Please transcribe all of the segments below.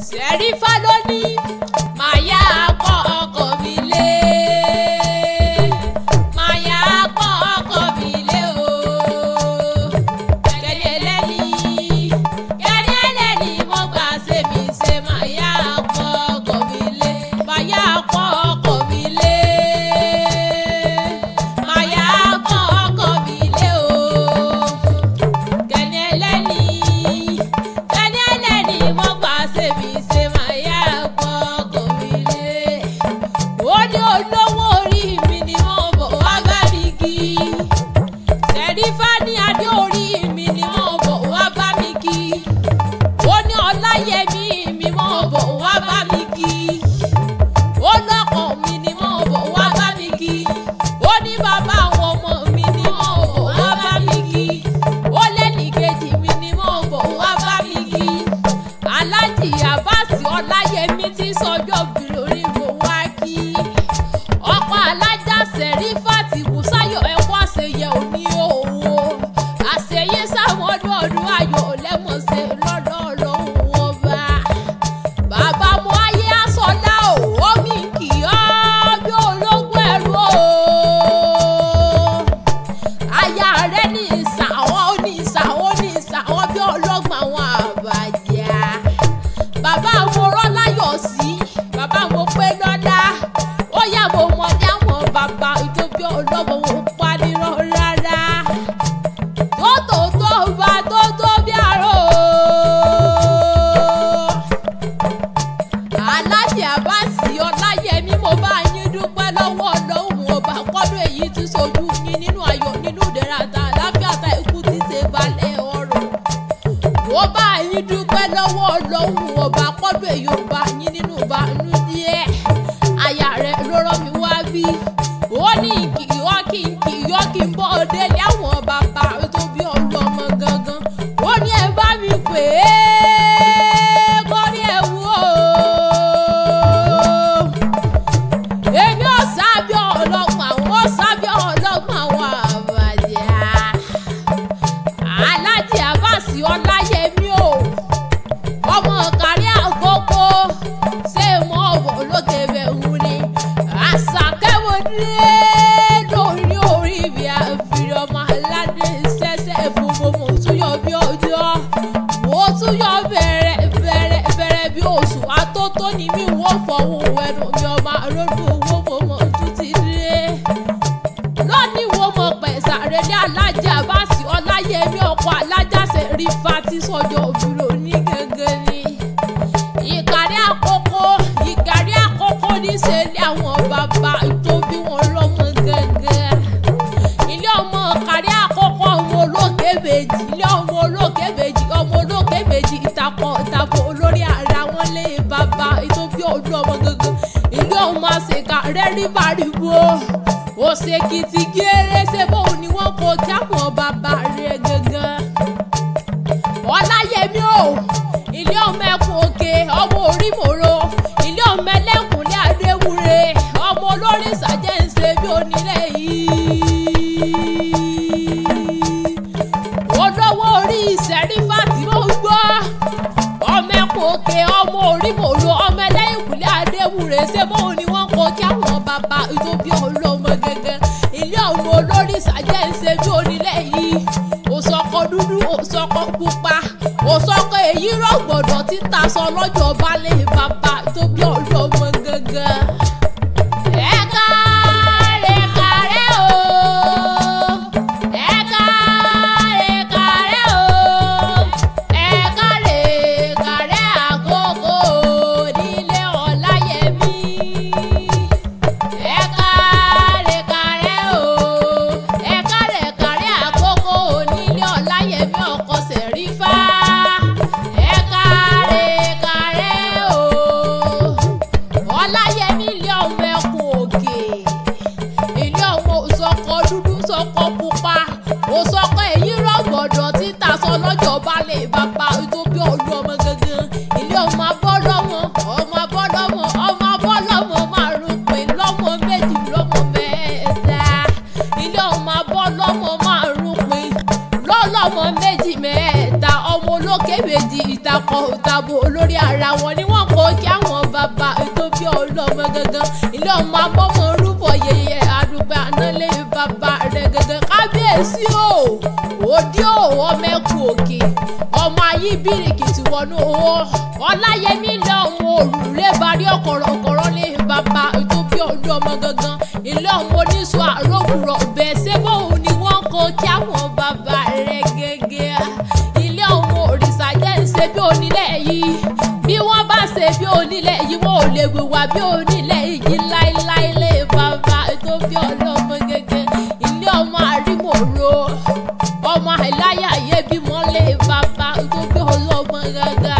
Ṣẹ̀rífà ló ní màá yá pọ̀ ọkọ mi lé. Màá yá pọ̀ ọkọ mi lé o. Kẹ́ni ẹlẹ́ni mo gbà ṣe mi ṣe màá yá pọ̀ ọkọ mi lé. Màá yá pọ̀ ọkọ mi lé. Màá yá pọ̀ ọkọ mi lé o. Kẹ́ni ẹlẹ́ni mo gbà ṣe mi ṣe màá yá pọ̀ ọkọ mi lé. Ó ní olówó orí mi ni wọ́n bọ̀ wá bá mi kí. Ṣẹ̀rífà ní adé orí mi ni wọ́n bọ̀ wá bá mi kí. Ó ní ọláyẹmí mi wọ́n bọ̀ wá bá mi kí. Ó lọ́kọ̀ mi ni wọ́n bọ̀ wá bá mi kí. Ó ní bàbá àwọn ọmọ mi ni wọ́n bọ̀ wá bá mi kí. Ó lẹ́nìkejì mi ni wọ́n bọ̀ wá bá mi kí. Aláàjì Àbáàsì Ọláyẹmí tí sọjọ́ bí lórí mo wá kí. Ọkọ alájà Ṣẹ̀rífà tí Bùsáyọ̀ ẹ̀kọ́ àṣeyẹ òní òwò. Àṣeyẹ sáwọn ọdún ayọ̀ lẹ́mọ̀ọ́sẹ̀ lọ́dọ̀ Ọlọ́run ọba. Bàbá mo ayé aṣọlá òwò mi kì í ọ́ bí ológun ẹ̀rú o. Aya rẹ̀ ní ìsàwọ̀ ní ìsàwọ̀ ní ìsàwọ̀ bí ọlọ́gbọ̀n àwọn àbàjá. Bàbá mo rọ́láyọ̀ sí, bàbá mo pé lọ́lá. Ó yá mo mọ̀ dáwọn bàbá ìtòbí ọlọ́mọ wò pa nírọ̀ rárá. Tó bá tó bí àrò. Aláàjì Àbáàsì Ọláyẹmí mo bá yín dúpẹ́ lọ́wọ́ Ọlọ́run ọba kọ́dún èyí tí sojú yín nínú ayọ̀ nínú ìdẹ̀ra ta àláfíà ta ikú tí ṣe balẹ̀ ọ̀rọ̀. Mo bá yín dúpẹ́ lọ́wọ́ Ọlọ́run ọba kọ́dún èyí ò bá yín nínú ìbànújẹ́. Aya rẹ̀ ló rán mi wá bí. Ó ní kìyọ́ kí n bọ́ délé àwọn bàbá tó bí ọlọ́mọ gangan. Ó ní ẹ bá mi pè é kórí ẹ wú o. Èmi ò sábẹ́ ọlọ́gbọ̀n àwọn àbàjá. Aláàjì Àbáàsì Ọláyẹmí o. Ọmọ kárí àkókò ṣé mọ́ ọ̀bọ̀ lókè bẹ̀rù ni. Àṣàkẹ́wọ̀dé lórí orí mi àfihàn ọmọ aládé ṣẹ̀ṣẹ̀ fún mo tún yọ bí ọjọ́. Mo tún yọ bẹ̀rẹ̀ bí oṣù atótó ni mi wọ́n fọwọ́ ẹnu mi ọmọ àròdù owó mo tún ti dé. Lónìí wo mo pẹ̀sà rẹ̀ ní Aláàjì Àbáàsì Ọláyẹmí ọkọ̀ alájà Ṣẹ̀rífà tí sọjọ́ òbúrò ní gẹ́gẹ́ ni. Ìkàrí àkókò níṣẹ́ ní àwọn bàbá tó bí wọn lọ́mọ gẹ́gẹ́. Ilé ọmọ kárí àkókò ọmọ olókè méjì. Ilé ọmọ olókè méjì ìtàpọ̀ olórí ara wọn lé bàbá tó bí ọdún ọmọ gẹ́gẹ́. Ilé ọmọ àṣekà rẹ̀ rí bàrìbò. Òṣèkìtì géré ṣe bóun ni wọ́n kó kí àwọn bàbá rẹ̀ gẹ́gẹ́. Ọláyẹmí o. Ilé ọmọ ẹkùn òkè ọmọ orí mòro. Ilé ọmọ ẹlẹ́kùnlé adéwúre. Ọmọ olórí ìsàjẹ́ ń ṣe bí onílé yìí. Olówó orí Ṣẹ̀rífà tí mo gbọ́. Ọmọ ẹkùn òkè ọmọ orí mòro. Ọmọ ẹlẹ́kùnlé adéwúre ṣe bóun ni wọ́n kó kí àwọn bàbá ìtóbi ọlọ́mọ gẹ́gẹ́. Ilé ọmọ olórí ìsàjẹ́ ń ṣe bí onílé yìí. Òṣọkọ dúdú òṣọkọ pupa. Òṣọkọ èyí rọ̀gbọ̀dọ̀ tí ta sọ lọ́jọ́ balẹ̀ bàbá tó bí ọlọ́mọ gẹ́gẹ́. Ẹ̀ka rẹ̀ kàrẹ́ o. Ẹ̀ka rẹ̀ kàrẹ́ o. Ẹ̀ka rẹ̀ kàrẹ́ àkókò nílé Ọláyẹmí. Ẹ̀ka rẹ̀ kàrẹ́ o. Ẹ̀ka rẹ̀ kàrẹ́ àkókò nílé Ọláyẹmí ọkọ Ṣẹ̀rífà. Ọláyẹmí ilé ọmọ ẹkùn òkè. Ilé ọmọ òṣọkọ dúdú sọkọ pupa. Òṣọkọ èyí rọ̀gbọ̀dọ̀ tí ta sọ lọ́jọ́ balẹ̀ bàbá tó bí ọlọ́mọ gẹ́gẹ́. Ilé ọmọ abọ́lọ́mọ márùn-ún pé lọ́mọ méjì lọ́mọ mẹ́ta. Ilé ọmọ abọ́lọ́mọ márùn-ún pé lọ́lọ́mọ méjì mẹ́ta. Ọmọ olóògbé olókè méjì ìtakọ̀ òtàbò olórí ara wọn ni wọ́n kó kí àwọn bàbá tó bí ọlọ́mọ gangan ilé ọmọ abọ́mọ rúbọ yẹyẹ àdùgbà ànálẹ́ bàbá rẹ̀ gangan kábíyèsí o òdi o ọmọ ẹkùn òkè ọmọ ayé bíríkìtì wọnú owó ọláyẹmí lọ́mọ òrùlé barí ọ̀kọ̀rọ̀ lé bàbá tó bí ọlọ́mọ gangan ilé ọmọ oníṣù àròkùrọ̀ bẹ́ẹ̀ sẹ́bọ̀ òun ni wọ́n kó kí àwọn bàbá rẹ̀ gẹ́gẹ́ ilé ọmọ òrìṣà jẹ́ ń ṣe bí onílẹ̀ yìí bí wọ́n bá ṣe bí onílẹ̀ yìí wọ́n ò lè wíwá bí onílẹ̀ yìí láíláí lé bàbá tó bí ọlọ́mọ gẹ́gẹ́ ilé ọmọ àrímòró ọmọ àìláyà yé bímọ lé bàbá tó bí ọlọ́mọ gẹ́gẹ́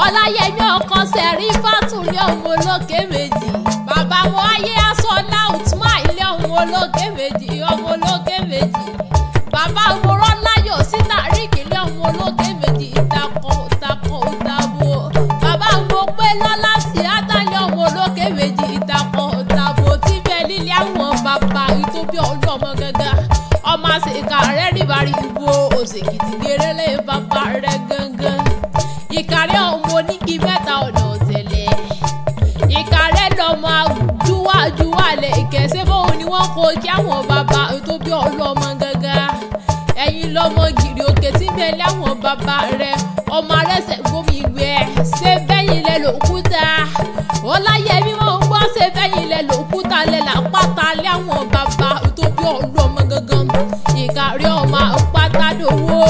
ọláyẹmí ọkàn sẹ̀rí fàtúlẹ̀ ọmọ olókè méjì bàbá wọn ayé aṣọ láùtúmọ̀ ilé ọmọ olókè méjì bàbá àwòrán láyọ̀ síta ríkì ilé ọmọ olókè méjì ìtakọ̀ òtàbò bàbá àwọn pé lọ́lá sí átàlẹ́ ọmọ olókè méjì ìtakọ̀ òtàbò tí bẹ́ẹ̀ lílé àwọn bàbá ìtóbi ọlọ́mọ gẹ́gẹ́ ọmọ àṣekà rẹ̀ ríbarí ìbò òṣèkìtì gèrèlè bàbá rẹ̀ gángan ìkàrẹ́ ọmọ onígi mẹ́ta ọ̀nà ọ̀tẹ̀lẹ̀ ìkàrẹ́ lọ́mọ àjúwàlẹ̀ ìkẹsẹ́ fóun ni wọ́n kó kí àwọn bàbá tó bí ọlọ́mọ gángan ẹ̀yin lọ́mọ gìrì òkè tí bẹ́ẹ̀ láwọn bàbá rẹ̀ ọmọ arẹ́sẹ̀ gómi ìwé ṣé bẹ́yìn lẹ lòkúta ọláyẹmí wọn gbọ́ ṣé bẹ́yìn lẹ lòkúta lẹ làpáta láwọn bàbá tó bí ọlọ́mọ gángan ìkàrẹ́ ọmọ pátá dòwó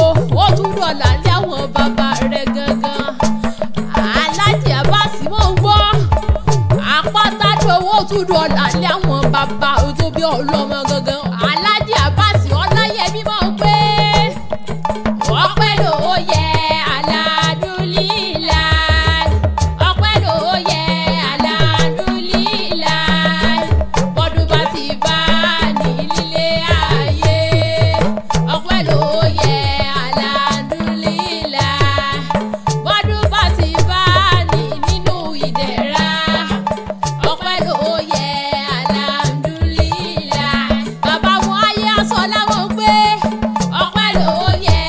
ó tún dọ̀là láwọn bàbá rẹ̀ gángan alájì àbáṣì mọ̀ ń gbọ́ àpáta dòwó tún dọ̀là láwọn bàbá tó bí ọlọ́mọ gángan alájì àbáṣì ọláyẹmí mọ̀ ń pé ọpẹ́ ló yẹ aládùúlílà ọpẹ́ ló yẹ aládùúlílà bọ́dún bá ti bá ní lílé ayé ọpẹ́ ló yẹ aládùúlílà bọ́dún bá ti bá ní nínú ìdẹ̀ra ọpẹ́ ló yẹ aládùúlílà bàbá wọn ayé aṣọ láwọn gbé ọpẹ́ ló yẹ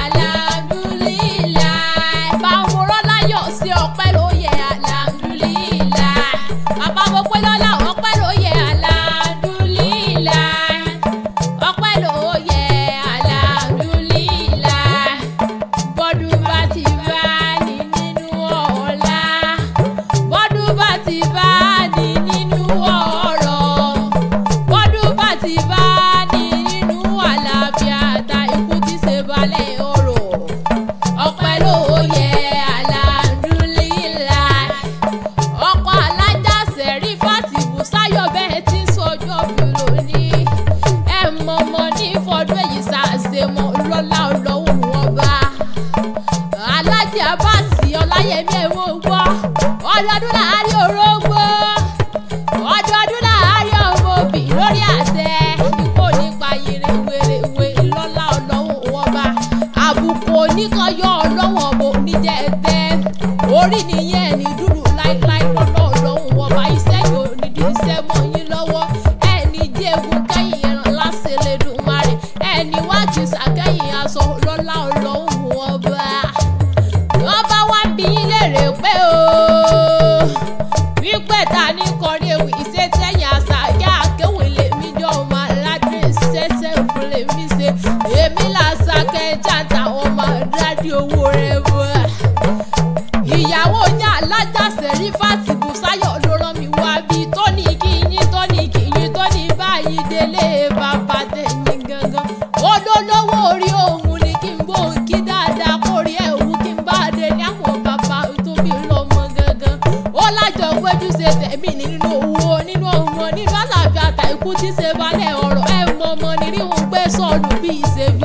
aládùúlílà báwo rọ́lá yọ̀ sí ọpẹ́ ló yẹ aládùúlílà bàbá mo pé lọ́lá ọpẹ́ ló yẹ aládùúlílà ọpẹ́ ló yẹ aládùúlílà bọ́dún bá ti bá ní nínú ọ̀la bọ́dún bá ti bá ní nínú ọ̀rọ̀ bọ́dún bá ti bá ní nínú àlàáfíà ta ikú ti ṣe balẹ̀ ọ̀rọ̀ ọpẹ́ ló yẹ aládùúlílà ọkọ̀ alájà sẹ̀rí fàtìbù sáyọ̀ bẹ́ẹ̀ tí sọjọ́ bí lónìí ẹ̀ mọ̀mọ́ ní fọdún èyí ṣàṣemọ́ lọ́lá ọlọ́wọ́ wọn bá alájà àbáṣì ọláyẹmí ẹ̀wọ̀n gbọ́ ọdọọdún láàárín orógbó ọdọọdún láàárín ọmọ òbí lórí àtẹ ikú nípa yìnrìn wèrèwé lọ́lá ọlọ́wọ́ wọn bá àbùkù oníkanyọ ọlọ́wọ́ ọmọ oníjẹ ẹ̀tẹ́ orí nìyẹn ní dúdú láíláí lọ́lọ́ ọlọ́wọ́ wọn bá iṣẹ́ yóò nídìí iṣẹ́ mọ́ yín lọ́wọ́ ẹni jẹ́gun kẹ́yìn ẹran láṣẹ lẹ́dùnmarè ẹni wá kìsà kẹ́yìn aṣọ lọ́lá ọlọ́wọ́ wọn bá wọ́n bá wá bí yín léèrè pé o wípé ta ní kọrí ewì iṣẹ́ tẹ̀yìn àṣà yá akéwì lèmi jọ ọmọ aládùn ṣẹṣẹ fún lèmi ṣe èmi làṣà kẹjà táwọn ọmọ dádì owó rẹ bọ ìyàwó ní alájà sẹ̀rí fàtìbù sáyọ̀ ló rán mi wá bí tó ní kíyín tó ní báyìí délé bàbá tẹ̀yìn gangan olólówó orí òun ni kí n bó kí dáadáa kórè ẹ̀wù kí n bá dé ní àwọn bàbá tó bí lọ́mọ gangan ó lájọ gbẹ́jú ṣe tẹ̀mí nínú owó nínú ọmọ nínú àlàáfíà ta ikú tí ṣe balẹ̀ ọ̀rọ̀ ẹ̀ mọ̀ ọmọ nírí òun gbé sọ̀nù bí ìṣèbí